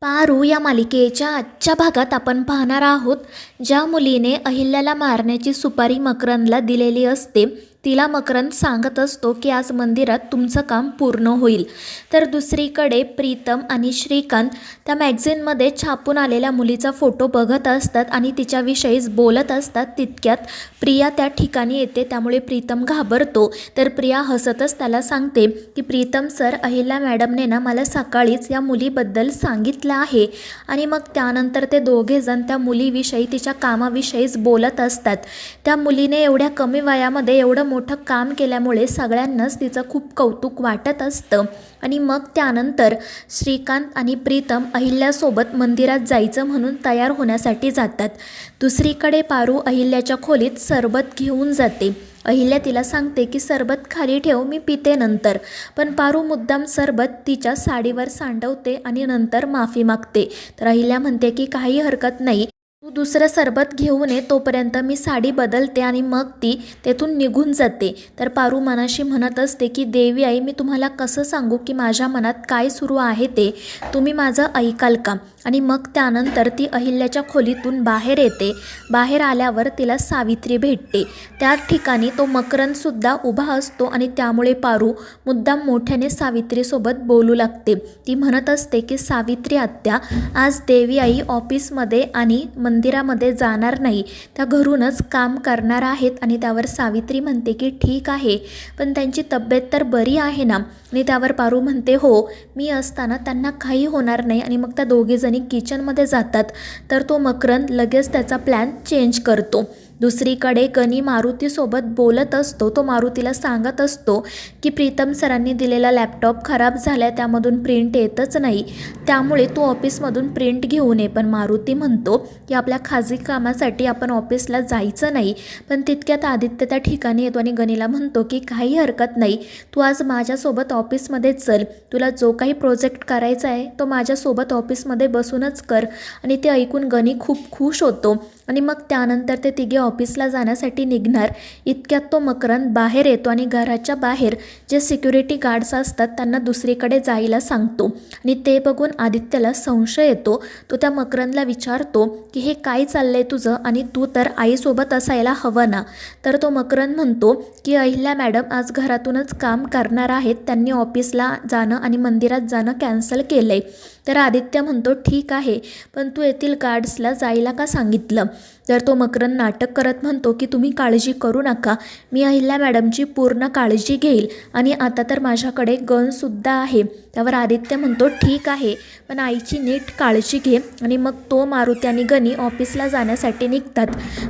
पारू या मालिकेच्या आजच्या भागात आपण पाहणार आहोत ज्या मुलीने अहिल्याला मारण्याची सुपारी मकरंदला दिलेली असते तिला मकरंद सांगत असतो की आज मंदिरात तुमचं काम पूर्ण होईल। तर दुसरीकडे प्रीतम आणि श्रीकांत त्या मॅगझिनमध्ये छापून आलेल्या मुलीचा फोटो बघत असतात आणि तिच्याविषयीच बोलत असतात। तितक्यात प्रिया त्या ठिकाणी येते, त्यामुळे प्रीतम घाबरतो। तर प्रिया हसतच त्याला सांगते की प्रीतम सर, अहिल्या मॅडमने ना मला सकाळीच या मुलीबद्दल सांगितलं आहे। आणि मग त्यानंतर ते दोघे जण त्या मुलीविषयी तिच्या कामाविषयीच बोलत असतात। त्या मुलीने एवढ्या कमी वयामध्ये एवढं मोठं काम केल्यामुळे सगळ्यांनाच तिचं खूप कौतुक वाटत असतं। आणि मग त्यानंतर श्रीकांत आणि प्रीतम अहिल्यासोबत मंदिरात जायचं म्हणून तयार होण्यासाठी जातात। दुसरीकडे पारू अहिल्याच्या खोलीत सरबत घेऊन जाते। अहिल्या तिला सांगते की सरबत खाली ठेव, मी पिते नंतर। पण पारू मुद्दाम सरबत तिच्या साडीवर सांडवते आणि नंतर माफी मागते। तर अहिल्या म्हणते की काही हरकत नाही, तू दुसरं सरबत घेऊन ये, तोपर्यंत मी साडी बदलते आणि मग ती तेथून निघून जाते। तर पारू मनाशी म्हणत असते की देवी आई, मी तुम्हाला कसं सांगू की माझ्या मनात काय सुरू आहे ते, तुम्ही माझं ऐकाल का? आणि मग त्यानंतर ती अहिल्याच्या खोलीतून बाहेर येते। बाहेर आल्यावर तिला सावित्री भेटते। त्या ठिकाणी तो मकरंदसुद्धा उभा असतो आणि त्यामुळे पारू मुद्दाम मोठ्याने सावित्रीसोबत बोलू लागते। ती म्हणत असते की सावित्री आत्या, आज देवी आई ऑफिसमध्ये आणि मंदिरामध्ये जाणार नाही, त्या घरूनच काम करणार आहेत। आणि त्यावर सावित्री म्हणते की ठीक आहे, पण त्यांची तब्येत तर बरी आहे ना? आणि त्यावर पारू म्हणते हो, मी असताना त्यांना काही होणार नाही। आणि मग त्या दोघेजणी किचनमध्ये जातात। तर तो मकरंद लगेच त्याचा प्लॅन चेंज करतो। दुसरीकडे गणी मारुतीसोबत बोलत असतो। तो मारुतीला सांगत असतो की प्रीतम सरांनी दिलेला लॅपटॉप खराब झाला, त्यामधून प्रिंट येतच नाही, त्यामुळे तू ऑफिसमधून प्रिंट घेऊन ये। पण मारुती म्हणतो की आपल्या खाजगी कामासाठी आपण ऑफिसला जायचं नाही। पण तितक्यात आदित्य त्या ठिकाणी येतो आणि गणीला म्हणतो की काही हरकत नाही, तू आज माझ्यासोबत ऑफिसमध्ये चल, तुला जो काही प्रोजेक्ट करायचा आहे तो माझ्यासोबत ऑफिसमध्ये बसूनच कर। आणि ते ऐकून गणी खूप खुश होतो आणि मग त्यानंतर ते तिघे ऑफिसला जाण्यासाठी निघणार। इतक्यात तो मकरंद बाहेर येतो आणि घराच्या बाहेर जे सिक्युरिटी गार्ड्स असतात त्यांना दुसरीकडे जायला सांगतो। आणि ते बघून आदित्यला संशय येतो। तो त्या मकरंदला विचारतो की हे काय चाललंय तुझं, आणि तू तर आईसोबत असायला हवं ना? तर तो मकरंद म्हणतो की अहिल्या मॅडम आज घरातूनच काम करणार आहेत, त्यांनी ऑफिसला जाणं आणि मंदिरात जाणं कॅन्सल केलंय। तर आदित्य म्हणतो ठीक आहे, पण तू येथील गार्ड्सला जायला का सांगितलं? तर तो मकरंद नाटक करत म्हणतो की तुम्ही काळजी करू नका, मी अहिल्या मॅडमची पूर्ण काळजी घेईल, आणि आता तर माझ्याकडे गनसुद्धा आहे। त्यावर आदित्य म्हणतो ठीक आहे, पण आईची नीट काळजी घे। आणि मग तो मारुती आणि गणी ऑफिसला जाण्यासाठी निघतात।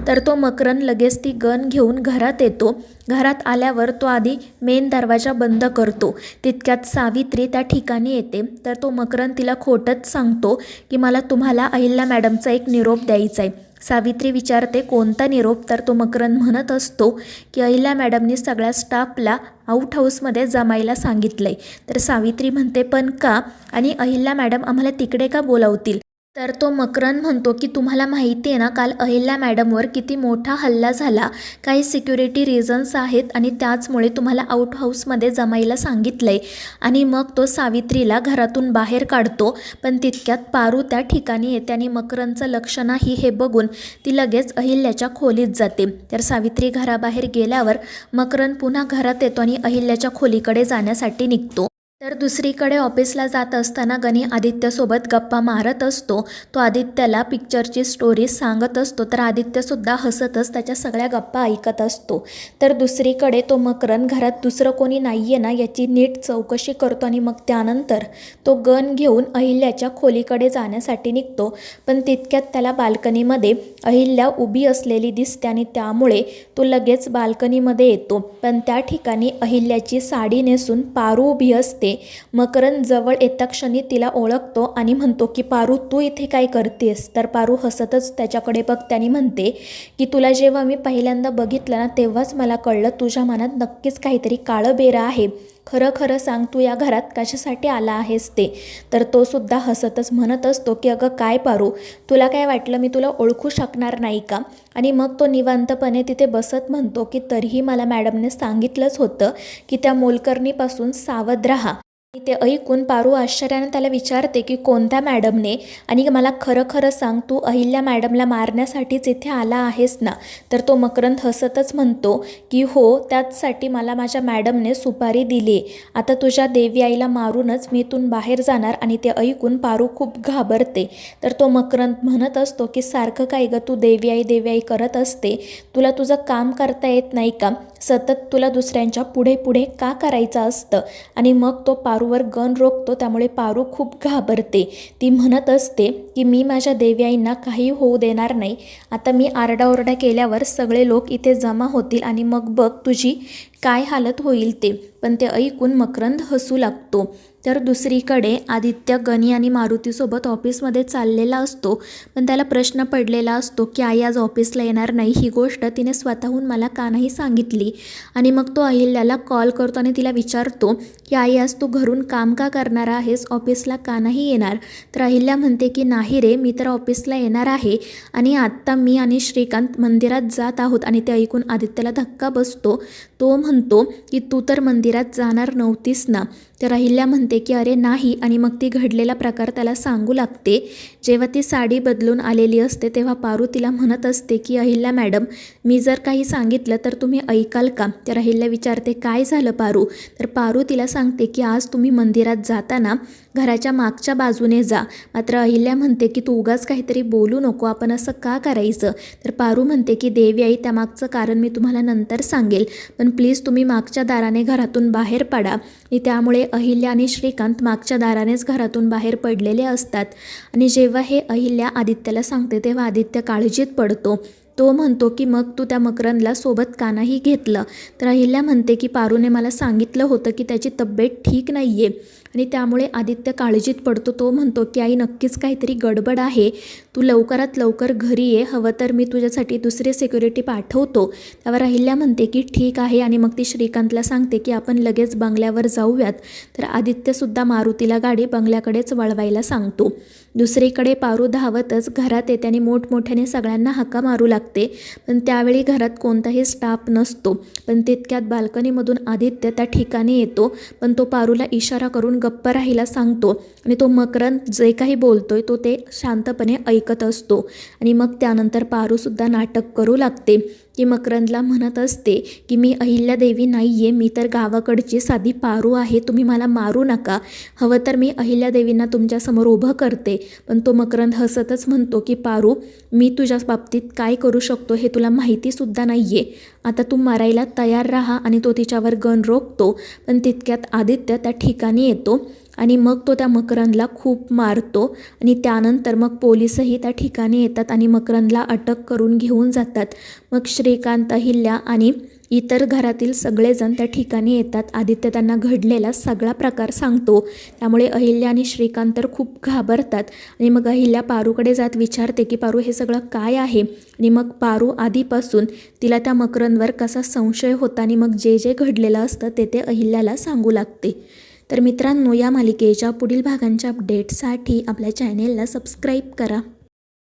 तर तो मकरंद लगेच ती गन घेऊन घरात येतो। घरात आल्यावर तो आधी मेन दरवाजा बंद करतो। तितक्यात सावित्री त्या ठिकाणी येते। तर तो मकरंद तिला खोटच सांगतो की मला तुम्हाला अहिल्या मॅडमचा एक निरोप द्यायचा आहे। सावित्री विचारते कोणता निरोप? तर तो मकरंद म्हणत असतो की अहिल्या मॅडमनी सगळ्या स्टाफला आउट हाऊसमध्ये जमायला सांगितलंय। तर सावित्री म्हणते पण का? आणि अहिल्या मॅडम आम्हाला तिकडे का बोलावतील? तर तो मकरंद म्हणतो की तुम्हाला माहिती आहे ना, काल अहिल्या मॅडमवर किती मोठा हल्ला झाला, काही सिक्युरिटी रिझन्स आहेत आणि त्याचमुळे तुम्हाला आउट हाऊसमध्ये जमायला सांगितलंय। आणि मग तो सावित्रीला घरातून बाहेर काढतो। पण तितक्यात पारू त्या ठिकाणी येते आणि मकरंदचं लक्ष नाही हे बघून ती लगेच अहिल्याच्या खोलीत जाते। तर सावित्री घराबाहेर गेल्यावर मकरंद पुन्हा घरात येतो आणि अहिल्याच्या खोलीकडे जाण्यासाठी निघतो। तर दुसरीकडे ऑफिसला जात असताना गणी आदित्यसोबत गप्पा मारत असतो। तो आदित्यला पिक्चरची स्टोरी सांगत असतो। तर आदित्यसुद्धा हसतच त्याच्या सगळ्या गप्पा ऐकत असतो। तर दुसरीकडे तो मकरंद घरात दुसरं कोणी नाही आहे ना याची नीट चौकशी करतो आणि मग त्यानंतर तो गन घेऊन अहिल्याच्या खोलीकडे जाण्यासाठी निघतो। पण तितक्यात त्याला बाल्कनीमध्ये अहिल्या उभी असलेली दिसते आणि त्यामुळे तो लगेच बाल्कनीमध्ये येतो। पण त्या ठिकाणी अहिल्याची साडी नेसून पारू उभी असते। मकरंद जवळ येता क्षणी तिला ओळखतो आणि म्हणतो की पारू, तू इथे काय करतेस? तर पारू हसतच त्याच्याकडे बघते आणि म्हणते की तुला जेव्हा मी पहिल्यांदा बघितलं ना तेव्हाच मला कळलं तुझ्या मनात नक्कीच काहीतरी काळं बेरं आहे। खरं खरं सांग, तू या घरात कशासाठी आला आहेस ते? तर तो सुद्धा हसतच म्हणत असतो की अगं काय पारू, तुला काय वाटलं मी तुला ओळखू शकणार नाही का? आणि मग तो निवांतपणे तिथे बसत म्हणतो की तरीही मला मॅडमने सांगितलंच होतं की त्या मोलकरणीपासून सावध राहा। ते ऐकून पारू आश्चर्याने त्याला विचारते की कोणत्या मॅडमने, आणि मला खरं खरं सांग, तू अहिल्या मॅडमला मारण्यासाठीच इथे आला आहेस ना? तर तो मकरंद हसतच म्हणतो की हो, त्याचसाठी मला माझ्या मॅडमने सुपारी दिली. आता तुझ्या देवी आईला मारूनच मी इथून बाहेर जाणार. आणि ते ऐकून पारू खूप घाबरते. तर तो मकरंद म्हणत असतो की सारखं काय गं तू देवी आई करत असते, तुला तुझं काम करता येत नाही का? सतत तुला दुसऱ्यांच्या पुढे पुढे का करायचं असतं? आणि मग तो पारूवर गन रोखतो. त्यामुळे पारू खूप घाबरते. ती म्हणत असते की मी माझ्या देवी आईंना काही होऊ देणार नाही. आता मी आरडाओरडा केल्यावर सगळे लोक इथे जमा होतील आणि मग बघ तुझी काय हालत होईल ते. पण ते ऐकून मकरंद हसू लागतो. तर दुसरीकडे आदित्य गणी आणि मारुतीसोबत ऑफिसमध्ये चाललेला असतो. पण त्याला प्रश्न पडलेला असतो की आई आज ऑफिसला येणार नाही, ही गोष्ट तिने स्वतःहून मला का नाही सांगितली? आणि मग तो अहिल्याला कॉल करतो आणि तिला विचारतो की आई आज तू घरून काम का करणार आहेस, ऑफिसला का नाही येणार? तर अहिल्या म्हणते की नाही रे, मी तर ऑफिसला येणार आहे आणि आत्ता मी आणि श्रीकांत मंदिरात जात आहोत. आणि ते ऐकून आदित्यला धक्का बसतो. तो म्हणतो की तू तर मंदिरात जाणार नव्हतीस ना? तर अहिल्या म्हणते की अरे नाही. आणि मग ती घडलेला प्रकार त्याला सांगू लागते. जेव्हा ती साडी बदलून आलेली असते तेव्हा पारू तिला म्हणत असते की अहिल्या मॅडम, मी जर काही सांगितलं तर तुम्ही ऐकाल का? तर अहिल्या विचारते काय झालं पारू? तर पारू तिला सांगते की आज तुम्ही मंदिरात जाताना घराच्या मागच्या बाजूने जा. मात्र अहिल्या म्हणते की तू उगाच काहीतरी बोलू नको, आपण असं का करायचं? तर पारू म्हणते की देवी आई, त्यामागचं कारण मी तुम्हाला नंतर सांगेल, पण प्लीज तुम्ही मागच्या दाराने घरातून बाहेर पडा. आणि त्यामुळे अहिल्या आणि श्रीकांत मागच्या दारानेच घरातून बाहेर पडलेले असतात. आणि जेव्हा हे अहिल्या आदित्यला सांगते तेव्हा आदित्य काळजीत पडतो. तो म्हणतो की मग तू त्या मकरंदला सोबत का नाही घेतलं? तर अहिल्या म्हणते की पारूने मला सांगितलं होतं की त्याची तब्येत ठीक नाही आहे. आणि त्यामुळे आदित्य काळजीत पडतो. तो म्हणतो की आई नक्कीच काहीतरी गडबड आहे, तू लवकरात लवकर घरी ये, हवं तर मी तुझ्यासाठी दुसरे सिक्युरिटी पाठवतो. त्यावर अहिल्या म्हणते की ठीक आहे. आणि मग ती श्रीकांतला सांगते की आपण लगेच बंगल्यावर जाऊयात. तर आदित्यसुद्धा मारुतीला गाडी बंगल्याकडेच वळवायला सांगतो. दुसरीकडे पारू धावतच घरात येते आणि मोठमोठ्याने सगळ्यांना हाका मारू लागते. पण त्यावेळी घरात कोणताही स्टाफ नसतो. पण तितक्यात बाल्कनीमधून आदित्य त्या ठिकाणी येतो. पण तो पारूला इशारा करून गप्प राहायला सांगतो. आणि तो मकरंद जे काही बोलतोय तो ते शांतपणे ऐकत असतो. आणि मग त्यानंतर पारूसुद्धा नाटक करू लागते की मकरंदला म्हणत असते की मी अहिल्यादेवी नाही आहे, मी तर गावाकडची साधी पारू आहे, तुम्ही मला मारू नका, हवं तर मी अहिल्यादेवींना तुमच्यासमोर उभं करते. पण तो मकरंद हसतच म्हणतो की पारू, मी तुझ्या बाबतीत काय करू शकतो हे तुला माहितीसुद्धा नाही आहे, आता तू मारायला तयार राहा. आणि तो तिच्यावर गन रोखतो. पण तितक्यात आदित्य त्या ठिकाणी येतो आणि मग तो त्या मकरंदला खूप मारतो. आणि त्यानंतर मग पोलिसही त्या ठिकाणी येतात आणि मकरंदला अटक करून घेऊन जातात. मग श्रीकांत, अहिल्या आणि इतर घरातील सगळेजण त्या ठिकाणी येतात. आदित्य त्यांना घडलेला सगळा प्रकार सांगतो. त्यामुळे अहिल्या आणि श्रीकांत तर खूप घाबरतात. आणि मग अहिल्या पारूकडे जात विचारते की पारू हे सगळं काय आहे? आणि मग पारू आधीपासून तिला त्या मकरंदवर कसा संशय होता आणि मग जे जे घडलेलं असतं ते अहिल्याला सांगू लागते. तर मित्रांनो, या मालिकेच्या पुढील भागांच्या अपडेटसाठी आपल्या चॅनेलला सबस्क्राईब करा.